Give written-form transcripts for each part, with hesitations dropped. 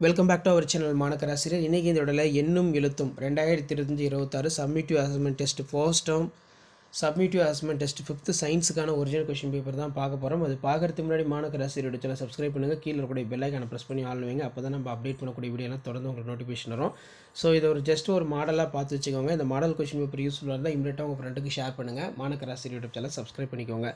Welcome back to our channel மாணக்கராசிரியர். இன்றைக்கி இந்த விடல எண்ணும் எழுத்தும் 2025-26 summative assessment test first term summative assessment test 5th சயின்ஸுக்கான ஒரிஜினல் கொஷின் பேப்பர் தான் பார்க்க போகிறோம். அது பார்க்கறதுக்கு முன்னாடி மாணக்கராசிரியரோட சேனல் சப்ஸ்கிரைப் பண்ணுங்கள். கீழே இருக்கக்கூடிய பெல் ஐக்கானை ப்ரெஸ் பண்ணி ஆள் வைங்க. அப்போ தான் நம்ம அப்டேட் பண்ணக்கூடிய வீடியோலாம் தொடர்ந்து உங்களுக்கு நோட்டிஃபிகேஷன் வரும். ஸோ இதை ஒரு மாடலாக பார்த்து வச்சுக்கோங்க. இந்த மாடல் கொஷின் பேப்பர் யூஸ்ஃபுல்லாக இருந்தால் இமீடியட்டாக உங்கள் ஃப்ரெண்டுக்கு ஷேர் பண்ணுங்கள். மாணக்கராசிரியரோட சேனல் சப்ஸ்கிரைப் பண்ணிக்கோங்க.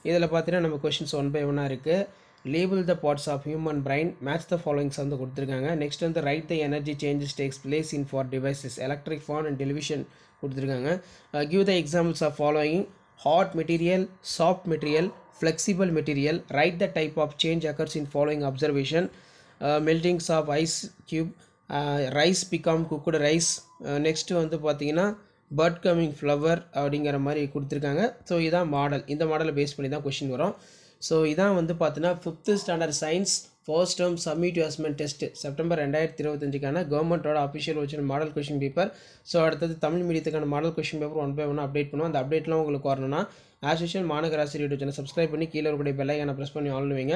இதில் பார்த்தீங்கன்னா நம்ம கொஷின்ஸ் 1 by 1 இருக்குது. Label the parts of human brain, match the following வந்து கொடுத்துருக்காங்க. நெக்ஸ்ட் வந்து write the energy changes takes place in for devices, electric fan and television கொடுத்துருக்காங்க. Give the examples of following: hot material, soft material, flexible material. Write the type of change occurs in following observation: meltings of ice cube, rice become cooked rice. Next வந்து பார்த்தீங்கன்னா PERT coming flower அப்படிங்கிற மாதிரி கொடுத்துருக்காங்க. So இதான் model. இந்த மாடலை base பண்ணி தான் கொஷின் வரும். ஸோ இதான் வந்து பார்த்தீங்கன்னா 5th standard science first term summative assessment test September 2025க்கான கவர்மெண்ட்டோட official original model question paper. So அடுத்தது தமிழ் மீடியத்துக்கான model question paper 1 by 1 update பண்ணுவோம். அந்த அப்டேட்லாம் உங்களுக்கு வரணும்னா ஆஸ் யூஷுவல் மாணக்கராசிரியர் யூடியூப் சேனல் சப்ஸ்கிரைப் பண்ணி கீழே இருக்கக்கூடிய பெல் ஐக்கானை ப்ரெஸ் பண்ணி ஆன் வைங்க.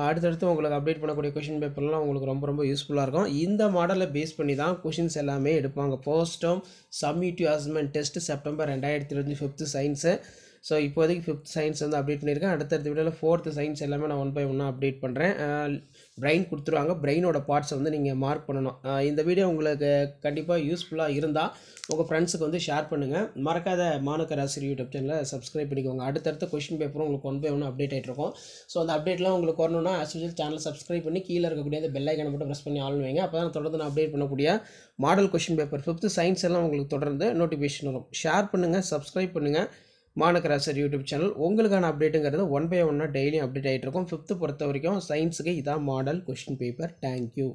அடுத்தடுத்து உங்களுக்கு அப்டேட் பண்ணக்கூடிய கொஷின் பேப்பர்லாம் உங்களுக்கு ரொம்ப யூஸ்ஃபுல்லாக இருக்கும். இந்த மாடலை பேஸ் பண்ணி தான் கொஷின்ஸ் எல்லாமே எடுப்பாங்க. First term summative assessment test September 2025 5th science. So இப்போதைக்கு 5th சயின்ஸ் வந்து அப்டேட் பண்ணியிருக்கேன். அடுத்தடுத்த வீடியோவில் 4th சயின்ஸ் எல்லாமே நான் 1 by 1 அப்டேட் பண்ணுறேன். பிரெயின் கொடுத்துருவாங்க. பிரெயினோட பார்ட்ஸை வந்து நீங்கள் மார்க் பண்ணணும். இந்த வீடியோ உங்களுக்கு கண்டிப்பாக யூஸ்ஃபுல்லாக இருந்தால் உங்கள் ஃப்ரெண்ட்ஸுக்கு வந்து ஷேர் பண்ணுங்கள். மறக்காத மாணக்கராசிரியர் யூடியூப் சேனலை சப்ஸ்கிரைப் பண்ணிக்கோங்க. அடுத்தடுத்த கொஷின் பேப்பரும் உங்களுக்கு 1 by 1 அப்டேட் ஆகிட்டு இருக்கும். ஸோ அந்த அப்டேட்லாம் உங்களுக்கு வரணும்னா ஆஸ் யூஷுவல் சேனலை சப்ஸ்கிரைப் பண்ணி கீழே இருக்கக்கூடிய அந்த பெல் ஐக்கானை மட்டும் ப்ரெஸ் பண்ணி ஆன் வைங்க. அப்போ தான் தொடர்ந்து நான் அப்டேட் பண்ணக்கூடிய model question paper 5th science எல்லாம் உங்களுக்கு தொடர்ந்து நோட்டிஃபிகேஷன் வரும். ஷேர் பண்ணுங்கள், சப்ஸ்கிரைப் பண்ணுங்கள். மாணக்கராசிரியர் யூடியூப் சேனல் உங்களுக்கான அப்டேட்டுங்கிறது 1 by 1 டெய்லியும் அப்டேட் ஆகிட்டு இருக்கும். 5th பொறுத்த வரைக்கும் சயின்ஸுக்கு இதான் மாடல் கொஷின் பேப்பர். தேங்க்யூ.